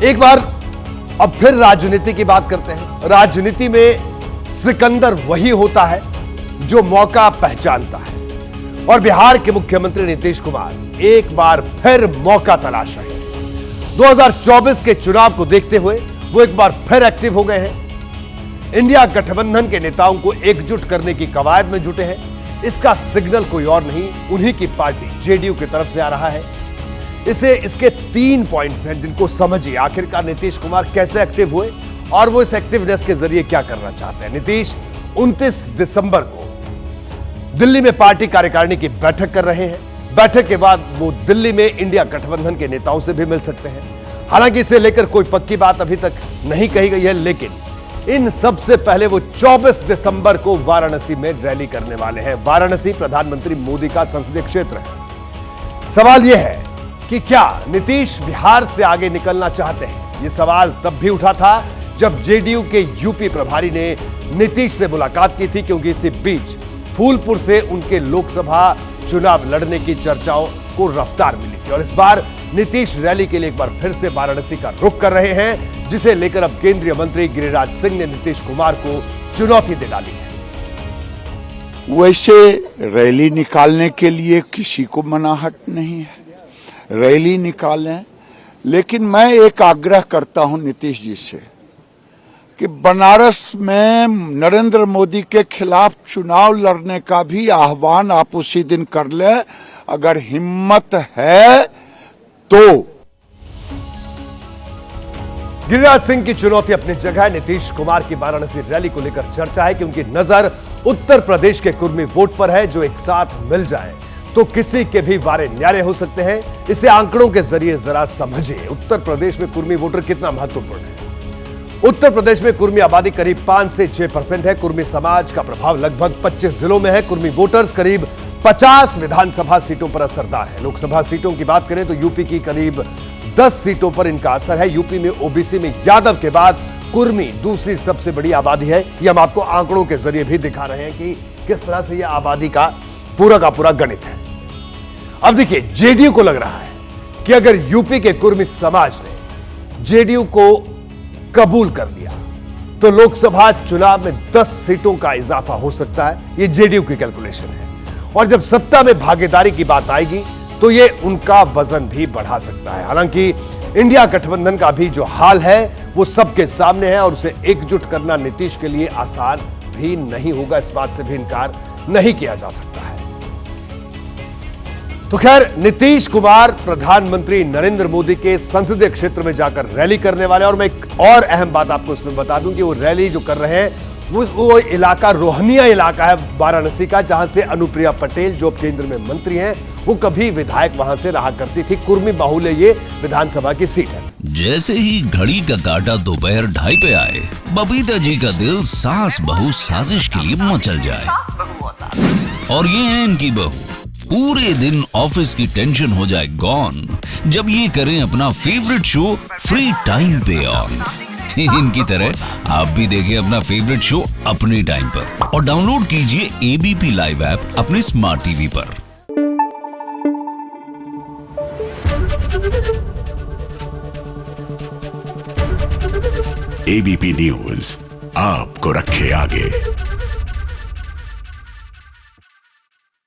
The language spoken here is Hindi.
एक बार अब फिर राजनीति की बात करते हैं। राजनीति में सिकंदर वही होता है जो मौका पहचानता है, और बिहार के मुख्यमंत्री नीतीश कुमार एक बार फिर मौका तलाश रहे हैं। 2024 के चुनाव को देखते हुए वो एक बार फिर एक्टिव हो गए हैं। इंडिया गठबंधन के नेताओं को एकजुट करने की कवायद में जुटे हैं। इसका सिग्नल कोई और नहीं, उन्हीं की पार्टी जेडीयू की तरफ से आ रहा है। इसके 3 पॉइंट्स हैं जिनको समझिए आखिरकार नीतीश कुमार कैसे एक्टिव हुए और वो इस एक्टिवनेस के जरिए क्या करना चाहते हैं। नीतीश 29 दिसंबर को दिल्ली में पार्टी कार्यकारिणी की बैठक कर रहे हैं। बैठक के बाद वो दिल्ली में इंडिया गठबंधन के नेताओं से भी मिल सकते हैं। हालांकि इसे लेकर कोई पक्की बात अभी तक नहीं कही गई है, लेकिन इन सबसे पहले वो 24 दिसंबर को वाराणसी में रैली करने वाले हैं। वाराणसी प्रधानमंत्री मोदी का संसदीय क्षेत्र है। सवाल यह है कि क्या नीतीश बिहार से आगे निकलना चाहते हैं? यह सवाल तब भी उठा था जब जेडीयू के यूपी प्रभारी ने नीतीश से मुलाकात की थी, क्योंकि इसी बीच फूलपुर से उनके लोकसभा चुनाव लड़ने की चर्चाओं को रफ्तार मिली थी। और इस बार नीतीश रैली के लिए एक बार फिर से वाराणसी का रुख कर रहे हैं, जिसे लेकर अब केंद्रीय मंत्री गिरिराज सिंह ने नीतीश कुमार को चुनौती दे डाली है। वैसे रैली निकालने के लिए किसी को मनाहट नहीं है, रैली निकालें, लेकिन मैं एक आग्रह करता हूं नीतीश जी से कि बनारस में नरेंद्र मोदी के खिलाफ चुनाव लड़ने का भी आह्वान आप उसी दिन कर ले, अगर हिम्मत है तो। गिरिराज सिंह की चुनौती अपनी जगह है। नीतीश कुमार की वाराणसी रैली को लेकर चर्चा है कि उनकी नजर उत्तर प्रदेश के कुर्मी वोट पर है, जो एक साथ मिल जाए तो किसी के भी वारे न्यारे हो सकते हैं। इसे आंकड़ों के जरिए जरा समझिए। उत्तर प्रदेश में कुर्मी वोटर कितना महत्वपूर्ण है। उत्तर प्रदेश में कुर्मी आबादी करीब 5 से 6% है। कुर्मी समाज का प्रभाव लगभग 25 जिलों में है। कुर्मी वोटर्स करीब 50 विधानसभा सीटों पर असरदार है। लोकसभा सीटों की बात करें तो यूपी की करीब 10 सीटों पर इनका असर है। यूपी में ओबीसी में यादव के बाद कुर्मी दूसरी सबसे बड़ी आबादी है। यह हम आपको आंकड़ों के जरिए भी दिखा रहे हैं कि किस तरह से यह आबादी का पूरा गणित है। अब देखिए, जेडीयू को लग रहा है कि अगर यूपी के कुर्मी समाज ने जेडीयू को कबूल कर लिया तो लोकसभा चुनाव में 10 सीटों का इजाफा हो सकता है। यह जेडीयू की कैलकुलेशन है, और जब सत्ता में भागीदारी की बात आएगी तो यह उनका वजन भी बढ़ा सकता है। हालांकि इंडिया गठबंधन का भी जो हाल है वो सबके सामने है, और उसे एकजुट करना नीतीश के लिए आसान भी नहीं होगा। इस बात से भी इनकार नहीं किया जा सकता है। तो खैर, नीतीश कुमार प्रधानमंत्री नरेंद्र मोदी के संसदीय क्षेत्र में जाकर रैली करने वाले हैं। और मैं एक और अहम बात आपको इसमें बता दूं कि वो रैली जो कर रहे हैं वो इलाका रोहनिया इलाका है वाराणसी का, जहां से अनुप्रिया पटेल जो केंद्र में मंत्री हैं, वो कभी विधायक वहां से रहा करती थी। कुर्मी बाहुल्य ये विधानसभा की सीट है। जैसे ही घड़ी का काटा दोपहर 2:30 पे आए, बबीता जी का दिल सास बहू साजिश के लिए मचल जाए। और ये है इनकी बहू, पूरे दिन ऑफिस की टेंशन हो जाए गॉन जब ये करें अपना फेवरेट शो फ्री टाइम पे ऑन। इनकी तरह आप भी देखें अपना फेवरेट शो अपने टाइम पर, और डाउनलोड कीजिए एबीपी लाइव ऐप अपने स्मार्ट टीवी पर। एबीपी न्यूज आपको रखे आगे।